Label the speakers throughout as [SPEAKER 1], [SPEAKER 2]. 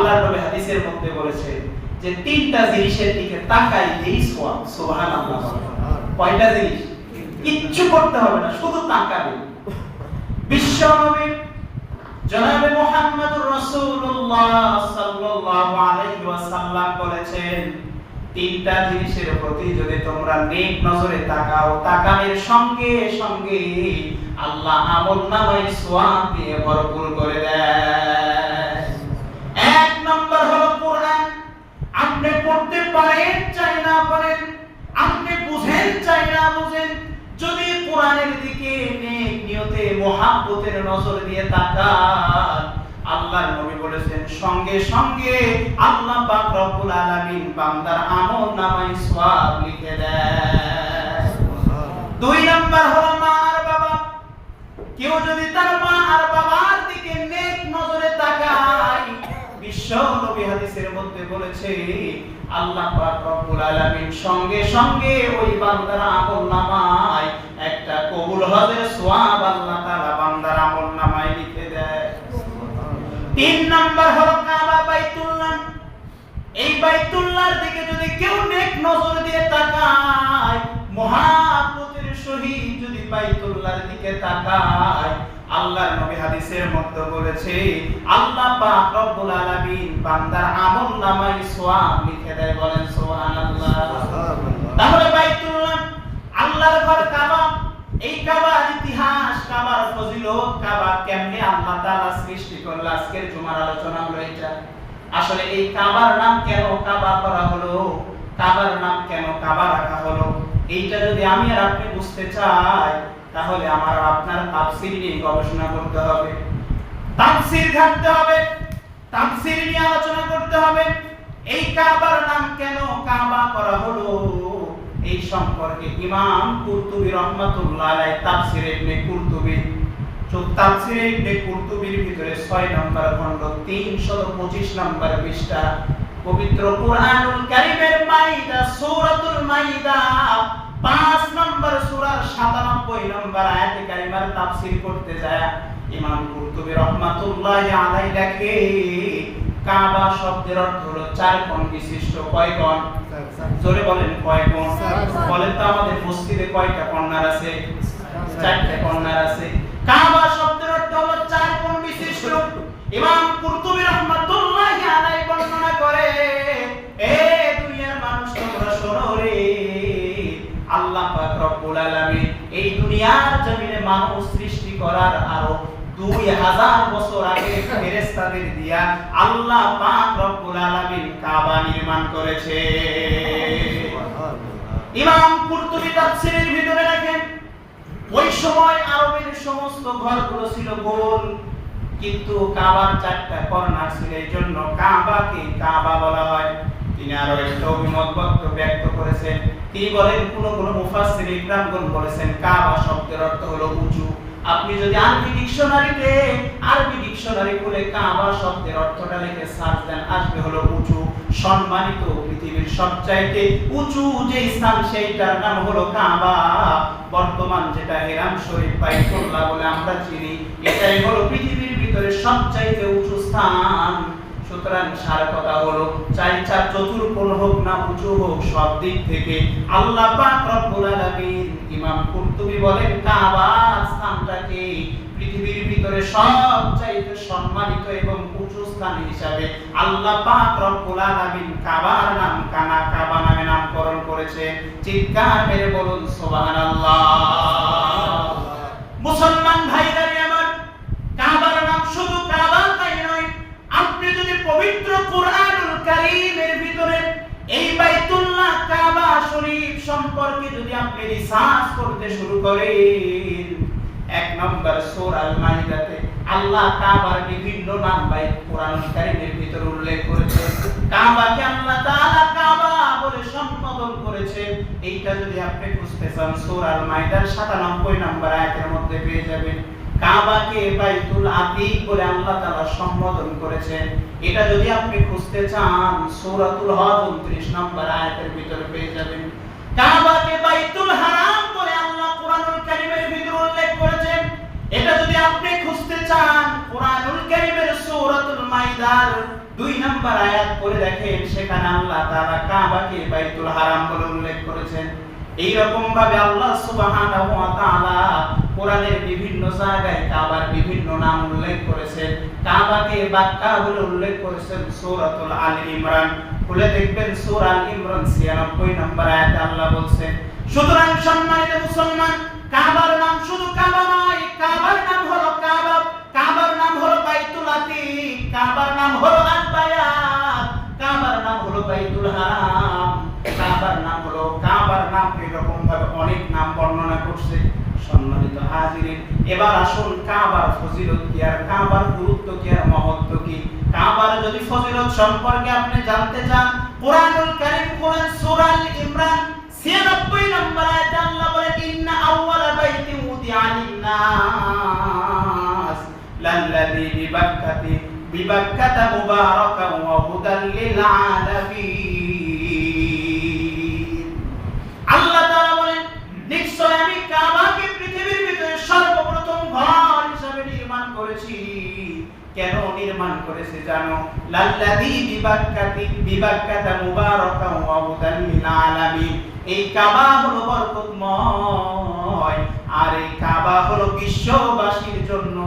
[SPEAKER 1] আল্লাহর নবী হাদিসের মধ্যে বলেছে যে তিনটা জিনিসের দিকে তাকাইলেই সওয়াব। সুবহানাল্লাহ। কয়টা জিনিস? কিচ্ছু করতে হবে না, শুধু তাকাবে। বিশ্বনবী জনাবে মুহাম্মদুর রাসূলুল্লাহ সাল্লাল্লাহু আলাইহি ওয়াসাল্লাম বলেছেন, তিনটা জিনিসের প্রতি যদি তোমরা নেক নজরে তাকাও, তাকানোর সঙ্গে সঙ্গে আল্লাহ আমলনামায় সওয়াব দিয়ে ভরপুর করে দেয়। এক নম্বর হলো কোরআন। আপনি পড়তে পারেন চাই না পারেন, আপনি বুঝেন চাই না বুঝেন, যদি কোরআনের দিকে নেক নিয়তে মুহাব্বতের নজর দিয়ে তাকান, আল্লাহর নবী বলেছেন সঙ্গে সঙ্গে আল্লাহ পাক রব্বুল আলামিন বান্দার আমলনামায় সওয়াব লিখে দেয়। দুই নাম্বার হলো মা আর বাবা। কেউ যদি তার মা আর বাবার দিকে নেক নজরে তাকায়, বিশ্ব নবী হাদিসের মধ্যে বলেছে আল্লাহ পাক রব্বুল আলামিন সঙ্গে সঙ্গে ওই বান্দার আমলনামায় একটা কবুল হজের সওয়াব আল্লাহ তাআলা বান্দার আমলনামায় লিখে দেয়। তিন নাম্বার হলো কাবা, বাইতুল্লাহ। এই বাইতুল্লাহর দিকে যদি কেউ নেক নজর দিয়ে তাকায়, মুহাব্বতের সহিত যদি বাইতুল্লাহর দিকে তাকায়, আল্লাহর নবী হাদিসের মধ্যে বলেছে আল্লাহ পাক রব্বুল আলামিন বান্দার আমলনামায় সওয়াব লিখে দেয়। বলেন সুবহানাল্লাহ। তাহলে বাইতুল্লাহ আল্লাহর ঘর কাবা, এই কাবার ইতিহাস, কাবার ফজিলত, কাবা কেমনে আল্লাহ তাআলা সৃষ্টি করলেন, আজকের জুমার আলোচনা হলো এটা। আসলে এই কাবার নাম কেন কাবা করা হলো, কাবার নাম কেন কাবা রাখা হলো, এইটা যদি আমি আর আপনি বুঝতে চাই, তাহলে আমার আপনার তাফসীর নিয়ে গবেষণা করতে হবে, তাফসীর ঘাটতে হবে, তাফসীর নিয়ে আলোচনা করতে হবে। এই কাবার নাম কেন কাবা করা হলো, এই সম্পর্কে ইমাম কুরতুবী রাহমাতুল্লাহ আলাইহি তাফসীরে ইবনে কুরতুবী, তাফসীরে ইবনে কুরতুবীর ভিতরে 6 নম্বর খণ্ড 325 নম্বর পৃষ্ঠা, পবিত্র কুরআনুল কারীমের মাইদা, সূরাতুল মাইদা 5 নম্বর সূরার 97 নম্বর আয়াতে কারিমার তাফসীর করতে যায় ইমাম কুরতুবী রাহমাতুল্লাহ আলাইহি লেখে, কাবা শব্দের অর্থ হলো 4 কোণ বিশিষ্ট। কয় কোণ? জোরে বলেন কয় কোণ? বলেন তো আমাদের মসজিদে কয়টা কর্নার আছে? 4টা কর্নার আছে। কাবা শব্দের অর্থ হলো 4 কোণ বিশিষ্ট। ইমাম কুরতুবী রাহমাতুল্লাহ আলাইহি বর্ণনা করে, এ দুনিয়ার মানুষ তোমরা শোনো রে, আল্লাহ পাক রব্বুল আলামিন এই দুনিয়ার জমিনে মানুষ সৃষ্টি করার আরো 2000 বছর আগে ফেরেশতাদের দিয়া আল্লাহ পাক রব্বুল আলামিন কাবা নির্মাণ করেছে। ইমাম কুরতুবী তাফসীরের ভিতরে লেখেন, ওই সময় আরবের সমস্ত ঘরগুলো ছিল গোল, কিন্তু কাবার 4টা কর্নার ছিল, এইজন্য কাবাকে কাবা বলা হয়। তিনি আরো একটা অভিমত ব্যক্ত করেছেন। তিনি বলেন, কোন মুফাসসির ইকরামগণ বলেছেন কাবা শব্দের অর্থ হলো উঁচু। আপনি যদি আরবি ডিকশনারি খুলে কাবা শব্দের অর্থটা লিখে সার্চ দেন, আসবে হলো উঁচু, সম্মানিত, পৃথিবীর সবচাইতে উঁচু যে স্থান সেইটার নাম হলো কাবা। বর্তমান যেটা হেরাম শরীফ বাইতুল্লাহ বলে আমরা চিনি, এটাই হলো পৃথিবীর ভিতরে সবচাইতে উঁচু স্থান। সুতরাং সার কথা হলো, চাই চতুর্কোণ হোক না উঁচু হোক, সব দিক থেকে আল্লাহ পাক রব্বুল আলামিন, ইমাম কুরতুবী বলেন কাবা স্থানটাকে পৃথিবীর ভিতরে সবচাইতে সম্মানিত এবং উঁচু স্থান হিসাবে আল্লাহ পাক রব্বুল আলামিন কাবার নাম কাবা নামে নামকরণ করেছে। চিৎকার মেরে বলুন সুবহানাল্লাহ। মুসলমান ভাইরা আমার, কাবার নাম শুধু কাবা তাই নয়, আপনি যদি পবিত্র কুরআনুল কারীমের ভিতরে এই বাইতুল্লাহ কাবা শরীফ সম্পর্কে যদি আপনি রিসার্চ করতে শুরু করেন, 1 নম্বর সূরা আল মাইদাতে আল্লাহ কাবার বিভিন্ন নাম কুরআনুল কারীমের ভিতরে উল্লেখ করেছেন। কাবাকে আল্লাহ তাআলা কাবা বলে সম্বোধন করেছেন। এইটা যদি আপনি খুঁজতে চান, সূরা আল মাইদার 97 নম্বর আয়াতের মধ্যে পেয়ে যাবেন। কাবাকে বাইতুল আতিক বলে আল্লাহ তাআলা সম্বোধন করেছেন। এটা যদি আপনি খুঁজতে চান, সূরাতুল হজ 29 নম্বর আয়াতের ভিতরে পেয়ে যাবেন। কাবাকে বাইতুল হারাম বলে আল্লাহ কুরআনুল কারীমের ভিতরে উল্লেখ করেছেন। এটা যদি আপনি খুঁজতে চান, কুরআনুল কারীমের সূরা সূরাতুল মাইদার 2 নম্বর আয়াত পড়ে দেখেন, সেখানে আল্লাহ তাআলা কাবাকে বাইতুল হারাম বলে উল্লেখ করেছেন। এই রকম ভাবে আল্লাহ সুবহানাহু ওয়া তাআলা কোরআনের বিভিন্ন জায়গায় কাবার বিভিন্ন নাম উল্লেখ করেছেন। কাবাকে বাক্কা বলে উল্লেখ করেছেন সূরাতুল আল ইমরান। খুলে দেখবেন সূরা আল ইমরান 96 নম্বর আয়াতে আল্লাহ বলছেন, সুতরাং সম্মানিত মুসলমান, কাবার নাম শুধু কাবা নয়, কাবার নাম হলো কাবা, কাবার নাম হলো বাইতুল আতিক, কাবার নাম হলো আল বায়াত, কাবার নাম হলো বাইতুল হারাম, কাবার নাম হলো কাবার নাম। এরকম ভাবে অনেক নাম বর্ণনা করছে। সম্মানিত হাজিরিন, এবার আসুন কাবার ফজিলত কি আর কাবার গুরুত্ব কি আর মহত্ব কি। কাবার যদি ফজিলত সম্পর্কে আপনি জানতে চান, কুরআনুল কারীম কোরআন সূরা আল ইমরান 96 নম্বর আয়াতে আল্লাহ বলেন, ইন্না আউওয়ালা বাইতিন উদিআ লিন-নাস লাল্লাযী বিবাক্কাতা মুবারাকান ওয়া হুদাল লিল আলামিন। আল্লাহ তাআলা বলেন, নিশ্চয় আমি কাবাকে পৃথিবীর ভিতরে সর্বপ্রথম ঘর হিসেবে নির্মাণ করেছি। কেন নির্মাণ করেছে জানো? লাল্লাযী বিবাক্কাতা মুবারাকান ওয়া হুদাল লিল আলামিন। এই কাবা হলো বরকতময়, আর এই কাবা হলো বিশ্ববাসীর জন্য।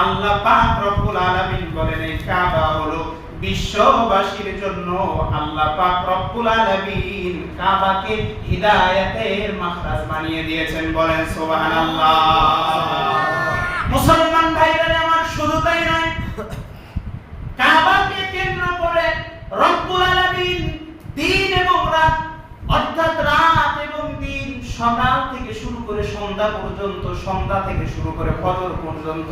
[SPEAKER 1] আল্লাহ পাক রব্বুল আলামিন বলেন, এই কাবা হলো বিশ্ববাসীর জন্য। আল্লাহ পাক রব্বুল আলামিন কাবাকে হিদায়াতের মাখরাজ বানিয়ে দিয়েছেন। বলেন সুবহানাল্লাহ। মুসলমান ভাইরা আমার, শুধু তাই নয়, কাবাকে কেন্দ্র করে রব্বুল আলামিন দিন এবং রাত, অর্থাৎ রাত এবং দিন, সকাল থেকে শুরু করে সন্ধ্যা পর্যন্ত, সন্ধ্যা থেকে শুরু করে ফজর পর্যন্ত,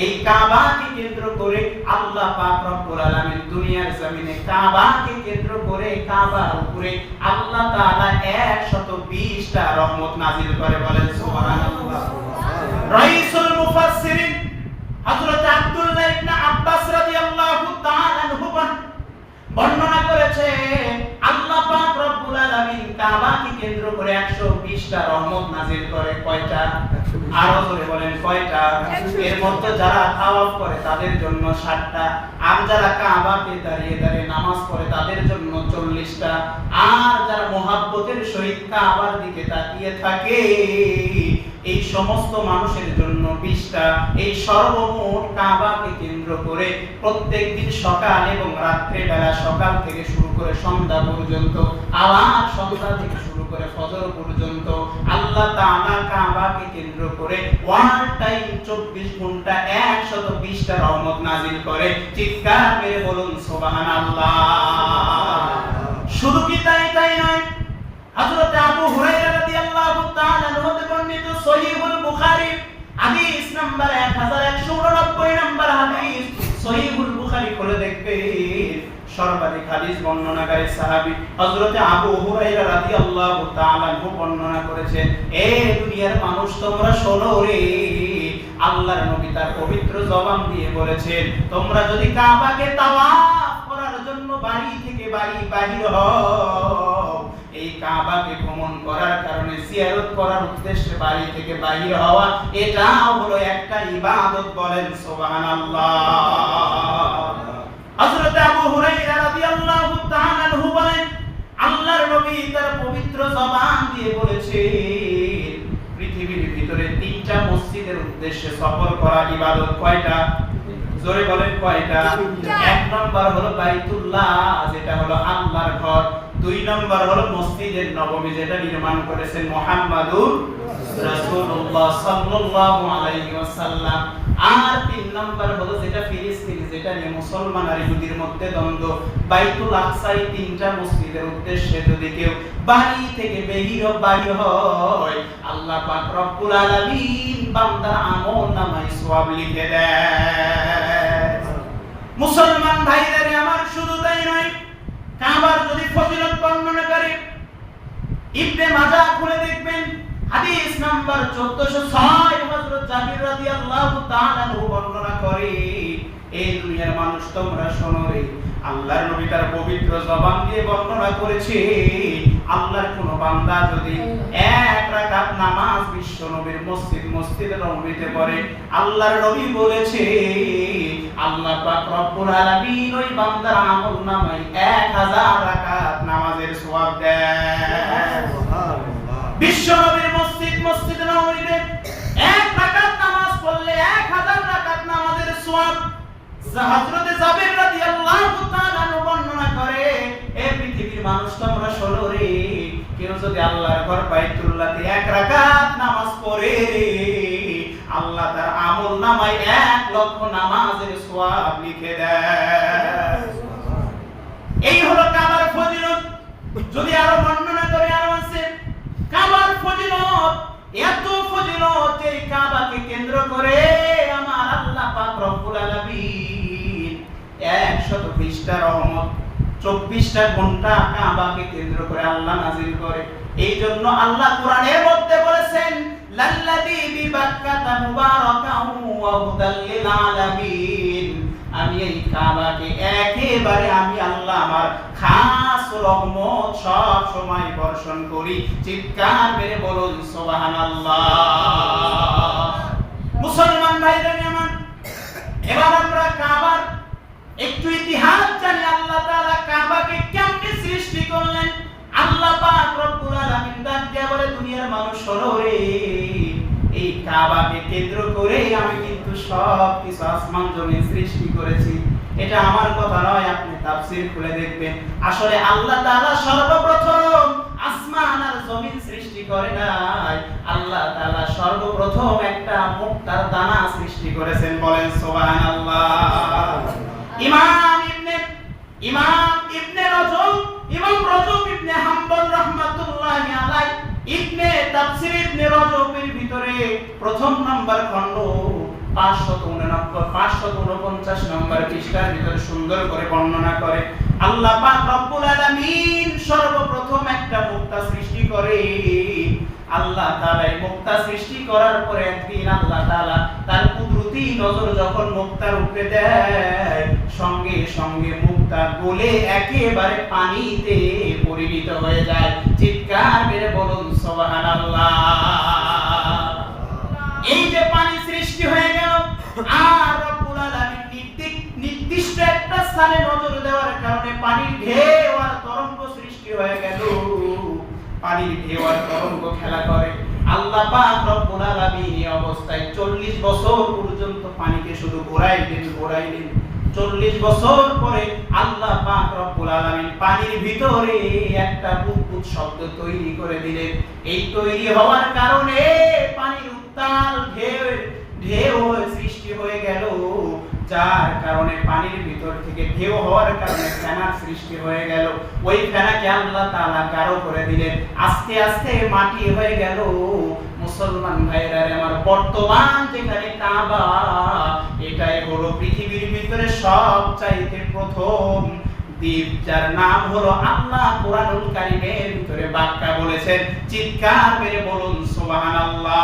[SPEAKER 1] এই কাবাকে কেন্দ্র করে আল্লাহ পাক রব্বুল আলামিন দুনিয়ার জমিনে কাবাকে কেন্দ্র করে কাবার উপরে আল্লাহ তাআলা 120টা রহমত নাযিল করে। বলেন সুবহানাল্লাহ। রাইসুল মুফাসসিরিন হযরত আব্দুল্লাহ ইবনে আব্বাস রাদিয়াল্লাহু তাআলা আনহু বর্ণনা করেছেন, আল্লাহ পাক রব্বুল আলামিন কাবাকে কেন্দ্র করে 120টা রহমত নাযিল করে। কয়টা? আরো জোরে বলেন কয়টা? এর মধ্যে যারা তাওয়াফ করে তাদের জন্য 60টা, আর যারা কাবাতে দাঁড়িয়ে দাঁড়িয়ে নামাজ পড়ে তাদের জন্য 40টা, আর যারা মুহাব্বতের সহিত কাবার দিকে তাকিয়ে থাকে এই সমস্ত মানুষের জন্য 20টা। এই সর্বমোট কাবাকে কেন্দ্র করে প্রত্যেকদিন সকাল এবং রাত্রে বেলা, সকাল থেকে শুরু করে সন্ধ্যা পর্যন্ত, আবার সন্ধ্যা থেকে শুরু করে ফজর পর্যন্ত আল্লাহ তাআলা কাবাকে কেন্দ্র করে ওয়ান টাইম 24 ঘন্টা 120টা রহমত নাযিল করে। চিৎকার মেরে বলুন সুবহানাল্লাহ। শুধু কি তাই নয়, হযরত আবু হুরায়রা রাদিয়াল্লাহু তাআলা আনহু বর্ণিত সহিহুল বুখারী হাদিস নাম্বার 1189 নম্বর হাদিস, সহিহুল বুখারী খুলে দেখবেন, সর্বাধিক হাদিস বর্ণনাকারী সাহাবী হযরত আবু হুরায়রা রাদিয়াল্লাহু তাআলা আনহু বর্ণনা করেছেন, এ দুনিয়ার মানুষ তোমরা শোনো রে, আল্লাহর নবী তার পবিত্র জবান দিয়ে বলেছেন, তোমরা যদি কাবাকে তাওয়াফ করার জন্য বাড়ি থেকে বাহির হও, এই কাবাকে ভ্রমণ করার কারণে, জিয়ারত করার উদ্দেশ্যে বাড়ি থেকে বাহির হওয়া, এটা হলো একটা ইবাদত। বলেন সুবহানাল্লাহ। হযরত আবু হুরায়রা রাদিয়াল্লাহু তাআলা আনহু বলেন, আল্লাহর নবী তার পবিত্র জবান দিয়ে বলেছেন, পৃথিবীর ভিতরে 3টা মসজিদের উদ্দেশ্যে সফর করা ইবাদত। কয়টা? জোরে বলেন কয়টা? 1 নম্বর হলো বাইতুল্লাহ, যেটা হলো আল্লাহর ঘর। 2 নম্বর হলো মসজিদে নববী, যেটা নির্মাণ করেছেন মুহাম্মাদুর রাসূলুল্লাহ সাল্লাল্লাহু আলাইহি ওয়াসাল্লাম। আর 3 নম্বর হলো যেটা ফিলিস্তিন, যেটা নিয়ে মুসলমান আর ইহুদির মধ্যে দ্বন্দ্ব, বাইতুল আকসা। এই 3টা মসজিদের উদ্দেশ্যে যদি কেউ বাড়ি থেকে বাহির হয়, আল্লাহ পাক রব্বুল আলামিন বান্দার আমলনামায় সওয়াব লিখে দেয়। মুসলমান ভাইদের আমার, শুধু তাই নয়, কাবার যদি ফজিলত বর্ণনা করে ইবনে মাজাহ খুলে দেখবেন, হাদিস নাম্বার 1406 হযরত জাবির রাদিয়াল্লাহু তাআলা আনহু বর্ণনা করে, এই দুনিয়ার মানুষ তোমরা শোনো রে, আল্লাহর নবী তার পবিত্র জবান দিয়ে বর্ণনা করেছে, আল্লাহর কোন বান্দা যদি এক রাকাত নামাজ বিশ্ব নবীর মসজিদে নববীতে পড়ে, আল্লাহর নবী বলেছে আল্লাহ পাক রব্বুল আলামিন ওই বান্দার আমলনামায় 1000 রাকাত নামাজের সওয়াব দেয়। বিশ্ব নবীর মসজিদে নববীতে এক রাকাত নামাজ পড়লে 1000 রাকাত নামাজের সওয়াব। হযরতে জাবের রাদিয়াল্লাহু তাআলা বর্ণনা করে, এ পৃথিবীর মানুষ তোমরা শোনো রে, কেউ যদি আল্লাহর ঘর বাইতুল্লাহতে এক রাকাত নামাজ পড়ে রে, আল্লাহ তার আমলনামায় 1 লক্ষ নামাজের সওয়াব লিখে দেয়। এই হলো কাবার ফজিলত। যদি আরো বর্ণনা করে আরো আছে কাবার ফজিলত, এত ফজিলত এই কাবাকে কেন্দ্র করে আমার আল্লাহ পাক রব্বুল আলামিন 120টা রহমত 24টা ঘন্টা কাবাকে কেন্দ্র করে আল্লাহ নাযিল করে। এই জন্য আল্লাহ কোরআনের মধ্যে বলেছেন লাল্লাযী বিবাক্কাতা মুবারাকান ওয়া হুদাল লিল আলামিন, আমি এই কাবাকে একেবারে আমি আল্লাহ আমার খাস রহমত সব সময় বর্ষণ করি। চিৎকার মেরে বলুন সুবহানাল্লাহ। মুসলমান ভাইরা আমার, এবার আমরা কাবার একটু ইতিহাস জানি। আল্লাহ তাআলা কাবাকে কেমনে সৃষ্টি করলেন। আল্লাহ পাক রব্বুল আলামিন ডাক দিয়ে বলে দুনিয়ার মানুষ শোনো রে, এই কাবাকে কেন্দ্র করে আমি কিন্তু সব কিছু আসমান জমিন সৃষ্টি করেছি। এটা আমার কথা নয়, আপনি তাফসীর খুলে দেখবেন। আসলে আল্লাহ তাআলা সর্বপ্রথম আসমান আর জমিন সৃষ্টি করে নাই, আল্লাহ তাআলা সর্বপ্রথম একটা মুক্তার দানা সৃষ্টি করেছেন। বলেন সুবহানাল্লাহ। ইমাম ইবনে রজব ইবনে হাম্বল রাহমাতুল্লাহি আলাইহি ইবনে তাফসীর ইবনে রজবের ভিতরে প্রথম নাম্বার খণ্ড 549 নম্বর পৃষ্ঠার ভিতরে সুন্দর করে বর্ণনা করে আল্লাহ পাক রব্বুল আলামিন সর্বপ্রথম একটা মুক্তা সৃষ্টি করে। আল্লাহ তাআলা এই মুক্তা সৃষ্টি করার পরে একদিন আল্লাহ তাআলা তার কুদরতি নজর যখন মুক্তার উপরে দেয়, সঙ্গে সঙ্গে মুক্তা গলে একেবারে পানিতে পরিণত হয়ে যায়। চিৎকার মেরে বলুন সুবহানাল্লাহ। এই যে পানি সৃষ্টি হয়ে গেল, আর রব্বুল আলামিন নির্দিষ্ট একটা স্থানে নজর দেওয়ার কারণে পানির ঢেউ আর তরঙ্গ সৃষ্টি হয়ে গেল। পানির ঢেউ আর তরঙ্গ খেলা করে। আল্লাহ পাক রব্বুল আলামিন এই অবস্থায় 40 বছর পর্যন্ত পানিকে শুধু ঘোরাইলেন। 40 বছর পরে আল্লাহ পাক রব্বুল আলামিন পানির ভিতরে একটা বুদবুদ শব্দ তৈরি করে দিলেন। এই তৈরি হওয়ার কারণে পানির উত্তাল ঢেউ সৃষ্টি হয়ে গেল, যার কারণে পানির ভিতর থেকে ঢেউ হওয়ার কারণে ফেনার সৃষ্টি হয়ে গেল। ওই ফেনাকে আল্লাহ তাআলা গাঢ় করে দিলেন, আস্তে আস্তে মাটি হয়ে গেল। মুসলমান ভাইরা আমার, বর্তমান যেখানে কাবা, এটাই হলো পৃথিবীর ভিতরে সবচাইতে প্রথম দ্বীপ, যার নাম হলো আল্লাহ কোরআনুল কারীমের ভিতরে বাক্যা বলেছেন। চিৎকার মেরে বলুন সুবহানাল্লাহ।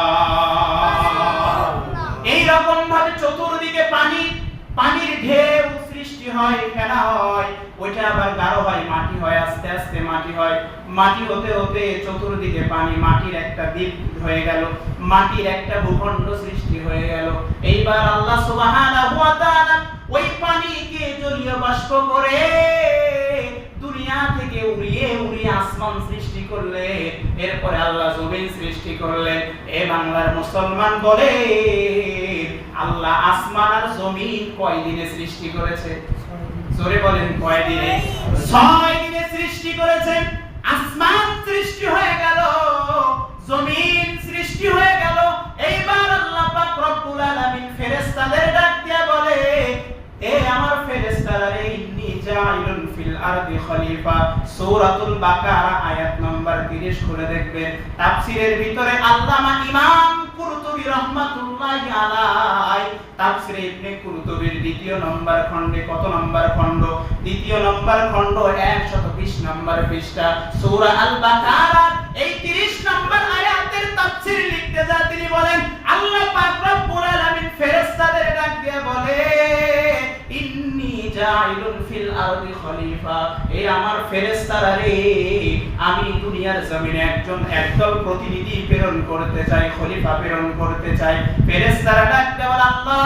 [SPEAKER 1] এই রকম ভাবে চতুর্দিকে পানির ঢেউ সৃষ্টি হয়, ফেনা হয়, ওইটা আবার গাঢ় হয়, মাটি হয়, আস্তে আস্তে মাটি হয়। মাটি হতে হতে চতুর্দিকে পানি, মাটির একটা দ্বীপ হয়ে গেল, মাটির একটা ভূখণ্ড সৃষ্টি হয়ে গেল। এইবার আল্লাহ সুবহানাহু ওয়া তাআলা ওই পানিকে জলীয় বাষ্প করে দুনিয়া থেকে উড়িয়ে আসমান সৃষ্টি করলে, এরপরে আল্লাহ জমিন সৃষ্টি করলেন। এ বাংলার মুসলমান বলে আল্লাহ আসমান আর জমিন কয় দিনে সৃষ্টি করেছে? জোরে বলেন কয় দিনে? 6 দিনে সৃষ্টি করেছেন। আসমান সৃষ্টি হয়ে গেল, জমিন সৃষ্টি হয়ে গেল। এইবার আল্লাহ পাক রব্বুল আলামিন ফেরেশতাদের ডাক দিয়ে বলে, এ আমার ফেরেশতারা, ইন্নী জাইলুন ফিল আরদি খলিফা। সূরাতুল বাকারা আয়াত নাম্বার 30 খুলে দেখবেন। তাফসীরের ভিতরে আল্লামা ইমাম কুরতুবী রাহমাতুল্লাহি আলাইহি তাফসীরে ইবনে কুরতুবীর দ্বিতীয় নম্বর খণ্ডে, কত নম্বর খণ্ড? দ্বিতীয় নম্বর খণ্ড 120 নম্বর পৃষ্ঠা, সূরা আল বাকারা এই 30 নম্বর আয়াতের তাফসীর লিখতে যা তিনি বলেন, আল্লাহ পাক রব্বুল আলামিন ফেরেশতাদের ডাক দিয়ে বলে, ইন্নী জাইলুন ফিল আরদি খলিফা, এই আমার ফেরেশতারা রে, আমি দুনিয়ার জমিনে একদল প্রতিনিধি প্রেরণ করতে চাই, খলিফা প্রেরণ করতে চাই। ফেরেশতারা ডাকতে বলে, আল্লাহ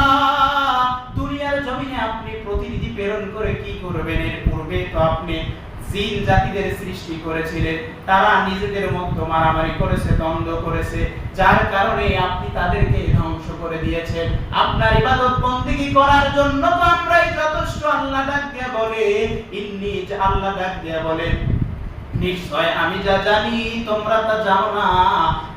[SPEAKER 1] দুনিয়ার জমিনে আপনি প্রতিনিধি প্রেরণ করে কি করবেন? এর পূর্বে তো আপনি জিন জাতিদের সৃষ্টি করেছিলেন, তারা নিজেদের মধ্যে মারামারি করেছে, দ্বন্দ্ব করেছে, যার কারণে আপনি তাদেরকে ধ্বংস করে দিয়েছেন। আপনার ইবাদত বন্দেগী করার জন্য তো আমরাই যথেষ্ট। আল্লাহ ডাক দিয়ে বলে, আল্লাহ ডাক দিয়ে বলে, নিশ্চয় আমি যা জানি তোমরা তা জানো না।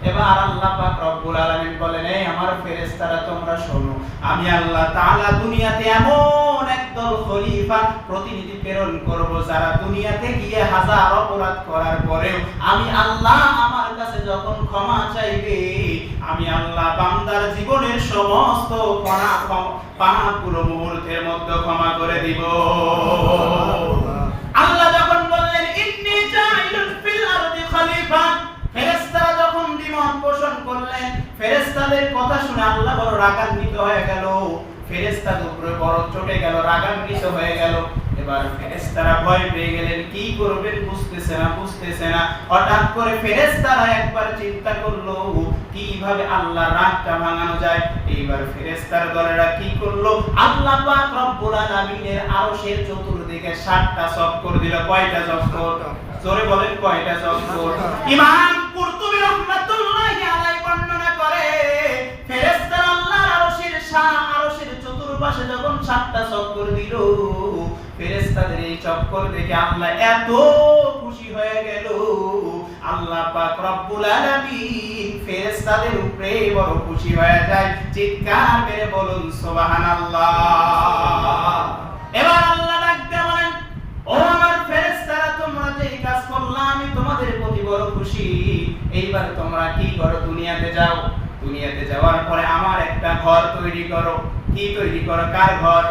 [SPEAKER 1] এবার আল্লাহ পাক রব্বুল আলামিন বলেন, এই আমার ফেরেশতারা তোমরা শোনো, আমি আল্লাহ তাআলা দুনিয়াতে এমন একদল খলিফা প্রতিনিধি প্রেরণ করব, যারা দুনিয়াতে গিয়ে হাজার অপরাধ করার পরেও আমি আল্লাহ আমার কাছে যখন ক্ষমা চাইবে, আমি আল্লাহ বান্দার জীবনের সমস্ত পাপগুলো মুহূর্তের মধ্যে ক্ষমা করে দিব। আল্লাহ যখন বললেন ইন্নী জাইলুন ফিল আরদি খলিফা, ফেরেশতারা যখন দ্বিমত পোষণ করলেন, ফেরেশতাদের কথা শুনে আল্লাহ বড় রাগান্বিত হয়ে গেল, ফেরেশতাদের উপরে বড় চটে গেল, রাগান্বিত হয়ে গেল। এবার ফেরেশতারা ভয় পেয়ে গেলেন, কি করবেন বুঝতেছে না। হঠাৎ করে ফেরেশতারা একবার চিন্তা করলো কিভাবে আল্লাহর রাগটা ভাঙানো যায়। এইবার ফেরেশতার দলেরা কি করলো, আল্লাহ পাক রব্বুল আলামিনের আরশের চতুর্দিকে 7টা চক্কর দিল। কয়টা চক্কর? জোরে বলেন, কয়টা চক্কর? ইমাম কুরতুবী রাহমাতুল্লাহি আলাইহি বর্ণনা করে, ফেরেশতারা আল্লাহর আরশের চতুর্পাশে যখন 7টা চক্কর দিল, ফেরেশতাদের এই চক্কর দেখে আল্লাহ এত খুশি হয়ে গেল, আল্লাহ পাক রব্বুল আলামিন ফেরেশতাদের উপরে বড় খুশি হয়ে যায়। চিৎকার করে বলুন সুবহানাল্লাহ। এবার আল্লাহ ডাকতে বলেন, ও আমার ফেরেশতারা, তোমরা যে কাজ করলা আমি তোমাদের প্রতি বড় খুশি। এইবার তোমরা কি করো? দুনিয়াতে যাও। দুনিয়াতে যাওয়ার পরে আমার একটা ঘর তৈরি করো। কি তৈরি করো? কার ঘর?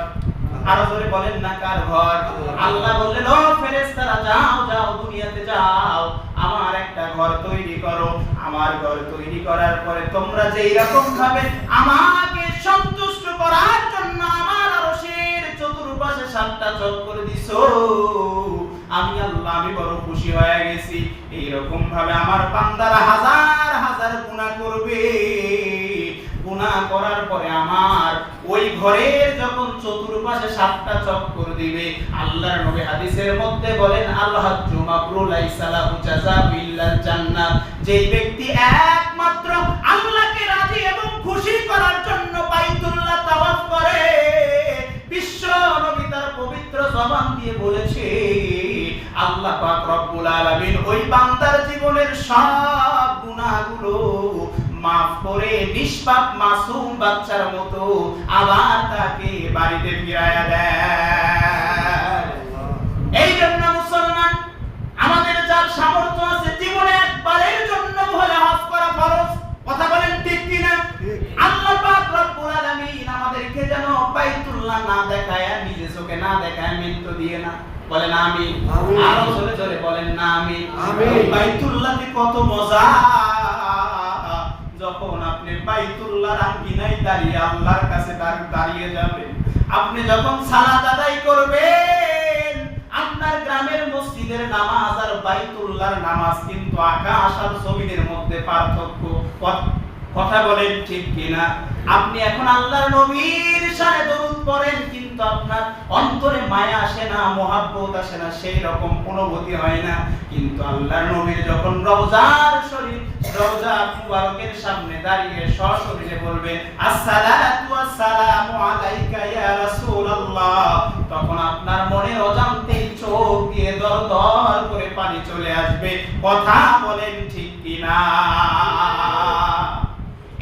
[SPEAKER 1] আরো জোরে বলেন না, কার ঘর? আল্লাহ বললেন, ও ফেরেশতারা যাও দুনিয়াতে যাও, আমার একটা ঘর তৈরি করো। আমার ঘর তৈরি করার পরে তোমরা যে এরকম ভাবে আমাকে সন্তুষ্ট করার জন্য আমার আরশের চতুর্পাশে 7টা চক্কর দিছো, আমি আল্লাহ আমি বড় খুশি হয়ে গেছি। এইরকম ভাবে আমার বান্দারা হাজার হাজার গুনাহ করবে, গুনাহ করার পরে আমার ওই ঘরের যখন চতুর্পাশে 7টা চক্কর দিবে, আল্লাহর নবী হাদিসের মধ্যে বলেন, আল্লাহ হাজ্জু মাবরুর লাইসা লাহু জাযাউ ইল্লাল জান্নাহ, যেই ব্যক্তি একমাত্র আল্লাহকে রাজি এবং খুশি করার জন্য বাইতুল্লাহ তাওয়াফ করে, বিশ্ব নবী তার পবিত্র জবান দিয়ে বলেছে, আল্লাহ পাক রব্বুল আলামিন ওই বান্দার জীবনের সব গুনাহগুলো মাফ করে নিষ্পাপ মাসুম বাচ্চার মতো আবার তাকে বাড়িতে ফিরায়া দেয়। এই জন্য মুসলমান, আমাদের যার সামর্থ্য আছে, জীবনে একবারের জন্য হলে হজ করা ফরজ। কথা বলেন ঠিক কিনা? আল্লাহ পাক রব্বুল আলামিন আমাদেরকে যেন বাইতুল্লাহ না দেখায়, নিজে চোখে না দেখায়, মৃত্যু দিয়ে না। বলেন আমিন। আরো জোরে জোরে বলেন না আমিন। বাইতুল্লাহতে কত মজা, যখন আপনি বাইতুল্লাহর আঙ্গিনায় দাঁড়িয়ে আল্লাহর কাছে দাঁড়িয়ে যাবেন, আপনি যখন সালাত আদায় করবেন, আপনার গ্রামের মসজিদের নামাজ আর বাইতুল্লাহর নামাজ কিন্তু আকাশ আর জমিনের মধ্যে পার্থক্য। কথা বলেন ঠিক কিনা? আপনি এখন আল্লাহর নবীর শানে দরুদ পড়েন, কিন্তু আপনার অন্তরে মায়া আসে না, মহব্বত আসে না, সেই রকম অনুভূতি হয় না। কিন্তু আল্লাহর নবীর যখন রওজা মুবারকের সামনে দাঁড়িয়ে সশরীরে বলবেন, আসসালাতু ওয়াসসালামু আলাইকা ইয়া রাসূলুল্লাহ, তখন আপনার মনে অজান্তেই চোখ দিয়ে দরদর করে পানি চলে আসবে। কথা বলেন ঠিক কিনা?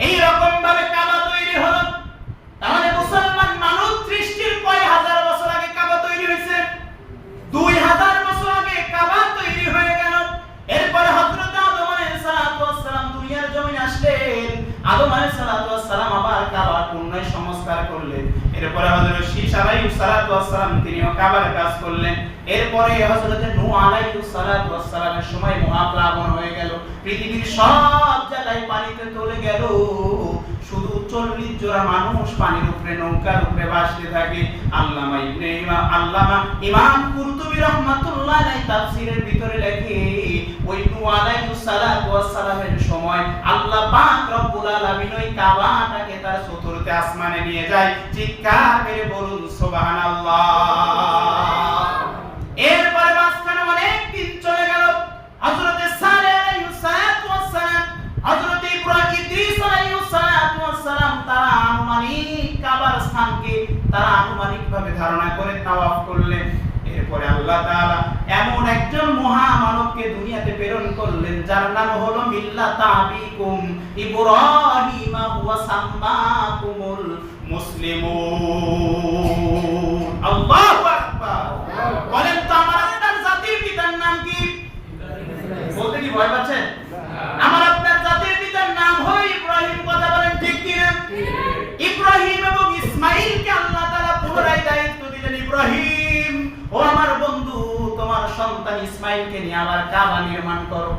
[SPEAKER 1] এই রকম ভাবে কাবা তৈরি হলো। তাহলে মুসলমান মানুষ সৃষ্টির কয় হাজার বছর আগে কাবা তৈরি হয়েছে? 2000 বছর আগে কাবা তৈরি হয়ে গেল। এরপরে হযরত আদম আলাইহিস সালাতু ওয়াস সালাম দুনিয়ার জমিনে আসলেন। আদম আলাইহিস সালাতু ওয়াস সালাম আবার কাবার পুনরায় সংস্কার করলেন। এরপরে হযরত শীশ আলাইহিস সালাতু ওয়াস সালাম তিনিও কাবার কাজ করলেন। এরপরে হযরত নূহ আলাইহিস সালাতু ওয়াস সালামের সময় মহাপ্লাবন হয়ে গেল, পৃথিবীর সব জায়গায় পানিতে চলে গেল, শুধু 40 জোড়া মানুষ পানির উপরে নৌকার উপরে ভাসতে থাকে। আল্লামা ইমাম কুরতুবী রাহমাতুল্লাহ আলাইহি তাফসীরের ভিতরে লেখে ওই নূহ আলাইহিস সালাতু ওয়াস সালামের সময় আল্লাহ পাক রব্বুল আলামিন ওই কাবাটাকে তার চতুর্থ আসমানে নিয়ে যায়। চিৎকার মেরে বলুন সুবহানাল্লাহ। এরপরে মাঝখানে অনেক দিন চলে গেল। হযরত সালেহ আলাইহিস সালাতু ওয়াস সালাম, হযরত ইব্রাহিম আলাইহিস সালাতু ওয়াস সালাম তারা আনুমানিক কাবার স্থানকে তারা আনুমানিকভাবে ধারণা করে তাওয়াফ করলেন। এরপরে আল্লাহ তাআলা এমন একজন মহামানবকে দুনিয়াতে প্রেরণ করলেন যার নাম হলো মিল্লাত আবিকুম ইব্রাহিম ওয়া সাম্মাকুমুল মুসলিমুন। আল্লাহু আকবার। বলেন তো আমার আপনার জাতির পিতার নাম কি? বলতে কি ভয় পাচ্ছেন? আমার আপনার জাতির পিতার নাম হলো ইব্রাহিম। কথা বলেন ঠিক কি না? ইব্রাহিম এবং ইসমাঈলকে আল্লাহ তাআলা পুনরায় দায়িত্ব দিলেন, ইব্রাহিম ও আমার বন্ধু, তোমার সন্তান ইসমাঈলকে নিয়ে আবার কাবা নির্মাণ করো।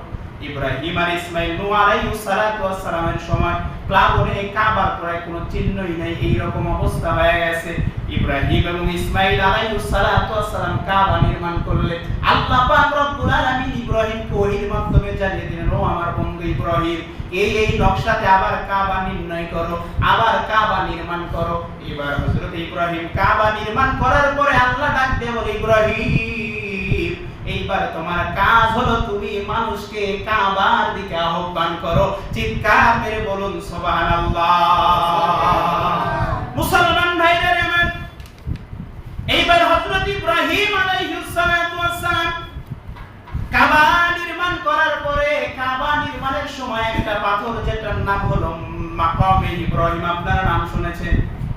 [SPEAKER 1] ইব্রাহিম আর ইসমাঈল নূহ আলাইহিস সালাতু ওয়াস সালামের সময় প্লাবনে কাবার প্রায় কোনো চিহ্নই নাই, এই রকম অবস্থা হয়ে গেছে। ইব্রাহিম এবং ইসমাঈল আলাইহিস সালাতু ওয়াস সালাম কাবা নির্মাণ করলে আল্লাহ পাক রব্বুল আলামিন ইব্রাহিমকে ওহীর মাধ্যমে জানিয়ে দিলেন, ও আমার বন্ধু ইব্রাহিম, এই নকশাতে আবার কাবা নির্ণয় করো, আবার কাবা নির্মাণ করো। এবার হযরত ইব্রাহিম কাবা নির্মাণ করার পরে আল্লাহ ডাক দিয়ে বলে, ইব্রাহিম এইবার তোমার কাজ হলো তুমি মানুষকে কাবার দিকে আহ্বান করো। চিৎকার মেরে বলুন সুবহানাল্লাহ। মুসলমান ভাইরা আমার, এইবার হযরত ইব্রাহিম আলাইহিস সালাতু ওয়াস সালাম কাবা নির্মাণ করার পরে কাবা নির্মাণের সময় একটা পাথর যেটার নাম হলো মাকামে ইব্রাহিম, আপনারা নাম শুনেছেন।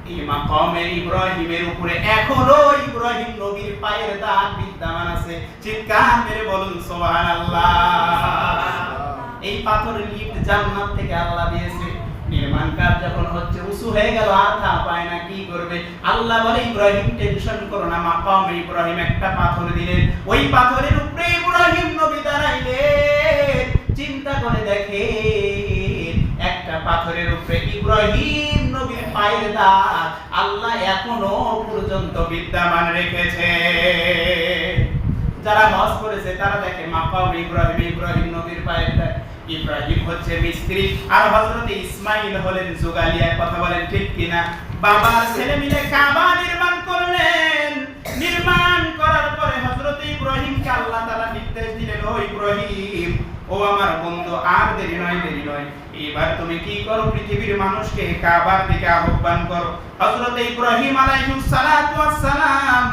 [SPEAKER 1] এই মাকামে ইব্রাহিমের উপরে এখনো ইব্রাহিম নবীর পায়ের দাগ বিদ্যমান আছে। চিৎকার মেরে বলুন সুবহানাল্লাহ। এই পাথরের লিফট জান্নাত থেকে আল্লাহ দিয়েছে। নির্মাণ কাজ যখন হচ্ছে উঁচু হয়ে গেল, আর তা পায় না, কি করবে? আল্লাহ বলে, ইব্রাহিম টেনশন করো না। মাকামে ইব্রাহিম একটা পাথর দিলেন, ওই পাথরের উপরে ইব্রাহিম নবী দাঁড়াইলেন। চিন্তা করে দেখে একটা পাথরের উপরে ইব্রাহিম নবীর পায়ের দাগ আল্লাহ এখনো পর্যন্ত বিদ্যমান রেখেছে। যারা হজ করেছে তারা দেখে মাকামে ইব্রাহিম, ইব্রাহিম নবীর পায়ের দাগ। ইব্রাহিম হচ্ছে মিস্ত্রি আর হযরত ইসমাঈল হলেন জুগালিয়া। কথা বলেন ঠিক কিনা? বাবার ছেলে মিলে কাবা নির্মাণ করলেন। নির্মাণ করার পরে হযরত ইব্রাহিমকে আল্লাহ তাআলা নির্দেশ দিলেন, ও ইব্রাহিম, ও আমার বন্ধু, আর দেরি নয়, এবার তুমি কি করো? পৃথিবীর মানুষকে কাবার দিকে আহ্বান করো। হযরত ইব্রাহিম আলাইহিস সালাতু ওয়াস সালাম,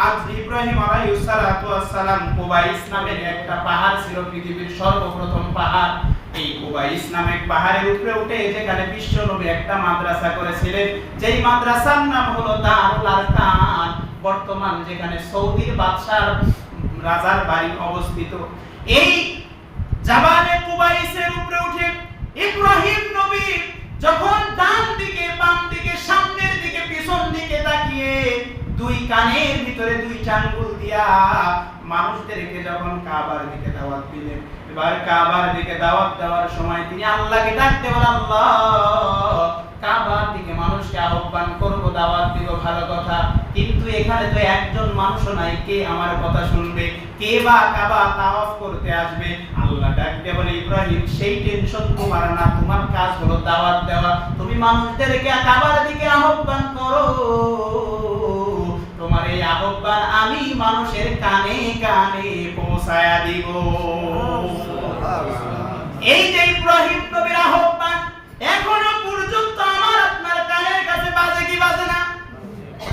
[SPEAKER 1] আজ ইব্রাহিম আলাইহিস সালাতু ওয়াস সালাম কুবাইস নামের একটা পাহাড় ছিল, পৃথিবীর সর্বপ্রথম পাহাড়। এই কুবাইস নামের পাহাড়ের উপরে উঠে যেখানে বিশ্ব নবী একটা মাদ্রাসা করেছিলেন, যেই মাদ্রাসার নাম হলো দারুল আরকাম, বর্তমান যেখানে সৌদির বাদশার রাজার বাড়ি অবস্থিত। এই জাবালে কুবাইসের উপরে উঠে ইব্রাহিম নবী যখন ডান দিকে, বাম দিকে, সামনের দিকে, পিছন দিকে তাকিয়ে দুই কানের ভিতরে দুইটা আঙ্গুল দিয়া মানুষদেরকে যখন কাবার দিকে দাওয়াত দিলেন, এবার কাবার দিকে দাওয়াত দেওয়ার সময় তিনি আল্লাহকে ডাকতে বলেন, আল্লাহ, কাবার দিকে মানুষকে আহ্বান করব, দাওয়াত দিব, ভালো কথা, কিন্তু এখানে তো একজন মানুষও নাই, কে আমার কথা শুনবে? কে বা কাবা তাওয়াফ করতে আসবে? আল্লাহ ডাকতে বলে, ইব্রাহিম, সেই টেনশন তোমার না, তোমার কাজ হলো দাওয়াত দেওয়া। তুমি মানুষদেরকে কাবার দিকে আহ্বান করো, তোমার এই আহ্বান আমি মানুষের কানে কানে পৌঁছায়া দিব। এই যে ইব্রাহিম নবীর আহ্বান এখনো পর্যন্ত আমার আপনার কানের কাছে বাজে কি বাজে না?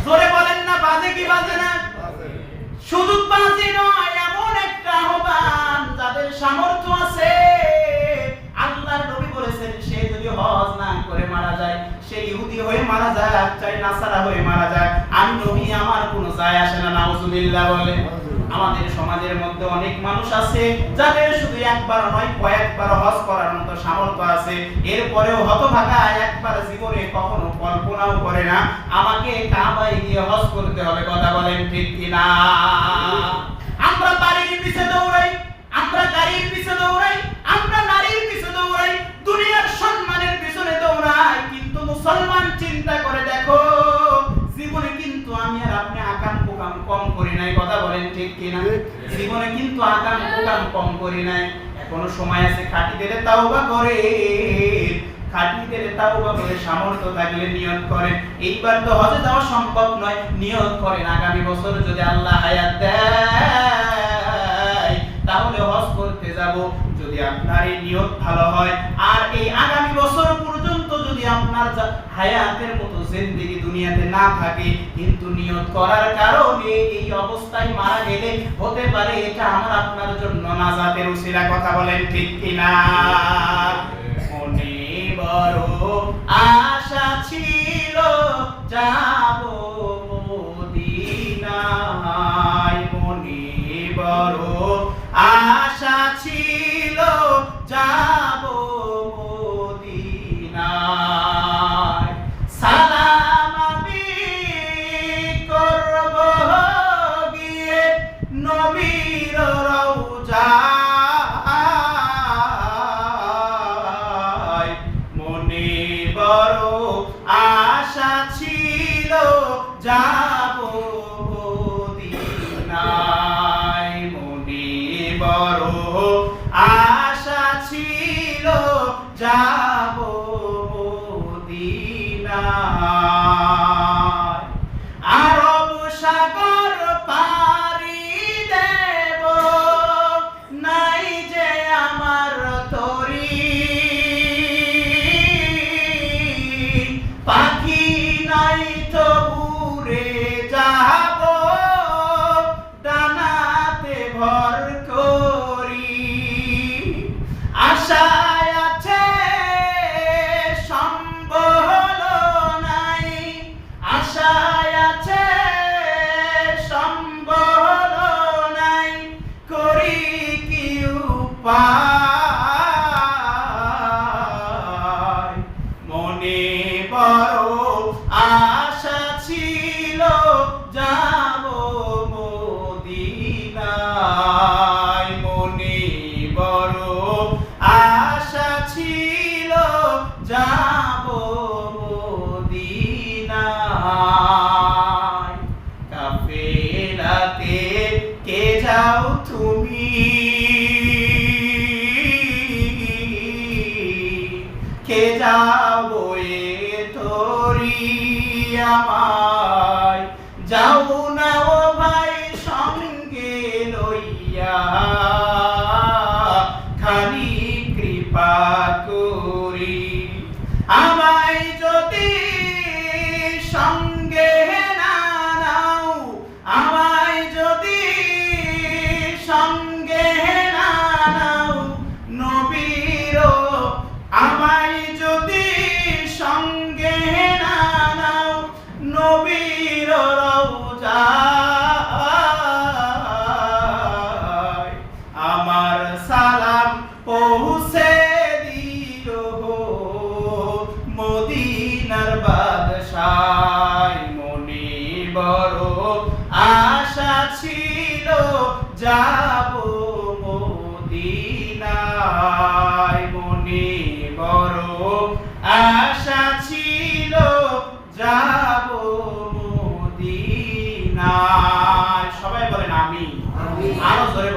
[SPEAKER 1] জোরে বলেন না, বাজে কি বাজে না? শুধু বাজে নয়, এমন একটা আহ্বান যাদের সামর্থ্য আছে, আল্লাহর নবী বলেছেন, সে যদি হজ না করে মারা যায়, সে ইহুদি হয়ে মারা যায়, চাই নাসারা হয়ে মারা যায়, আমি নবী আমার কোনো যায় আসে না। নাউজুবিল্লাহ বলে। আমাদের সমাজের মধ্যে অনেক মানুষ আছে যাদের শুধু একবার নয় কয়েকবার হজ করার মতো সামর্থ্য আছে, এরপরেও হতভাগা একবার জীবনে কখনো কল্পনাও করে না আমাকে কাবায় গিয়ে হজ করতে হবে। কথা বলেন ঠিক কিনা? আমরা বাড়ির পিছে দৌড়াই, আমরা গাড়ির পিছে দৌড়াই, আমরা নারীর পিছে দৌড়াই, দুনিয়ার সম্মানের পিছনে দৌড়াই, কিন্তু মুসলমান বলেন ঠিক কিনা? জীবনে কিন্তু আকাম কুকাম কম করি নাই, এখনো সময় আছে। খাঁটি দিলে তাওবা করে, খাঁটি দিলে তাওবা করে, সামর্থ্য থাকলে নিয়ত করেন। এইবার তো হজে যাওয়া সম্ভব নয়, নিয়ত করেন আগামী বছর যদি আল্লাহ হায়াত দেয় তাহলে হজ করতে যাব। যদি আপনার এই নিয়ত ভালো হয় আর এই আগামী বছর পর্যন্ত যদি আপনার হায়াতের মতো জিন্দেগি দুনিয়াতে না থাকে, কিন্তু নিয়ত করার কারণে এই অবস্থায় মারা গেলে হতে পারে এটা আমার আপনার জন্য নাজাতের উসিলা। কথা বলেন ঠিক কিনা? মনে বড় আশা ছিল যাব মদিনায়, মনে বড় আশা ছিল যাব মদিনায়। সালাম আমি করব গিয়ে নবীর রওজায়, মনে বড় আশা ছিল যাব মদিনায়, মনে বড় আশা ছিল যাব মদিনায়। আরব সাগর পাড়ি দেব, নাই যে আমার তরি, পাখি নাই তো উড়ে যাব ডানাতে ভর করি। আশায় আছে সম্বল নাই, আশায় আছে সম্বল নাই, করি কি উপায়। মনে বড় আশা ছিল যাব মদিনায়, মনে বড় আশা ছিল যাব মদিনায়। কাফেলাতে কে যাও তুমি, কে যাও বয়ে তোরি আমায়, যাও না ও ভাই সঙ্গে লইয়া, খালি কৃপা করি। আমায় যদি সঙ্গে না নাও, আমায় যদি সঙ্গে না নাও, নবীর আমায় যদি সঙ্গে না নাও, নবীর রওজায় আমার সালাম পৌঁছে দিও মদিনার বাদশাহ। মনে বড় আশা ছিল যাব মদিনায়, মনে বড় আশা ছিল যাব মদিনায়। সবাই বলেন আমিন। আরো জোরে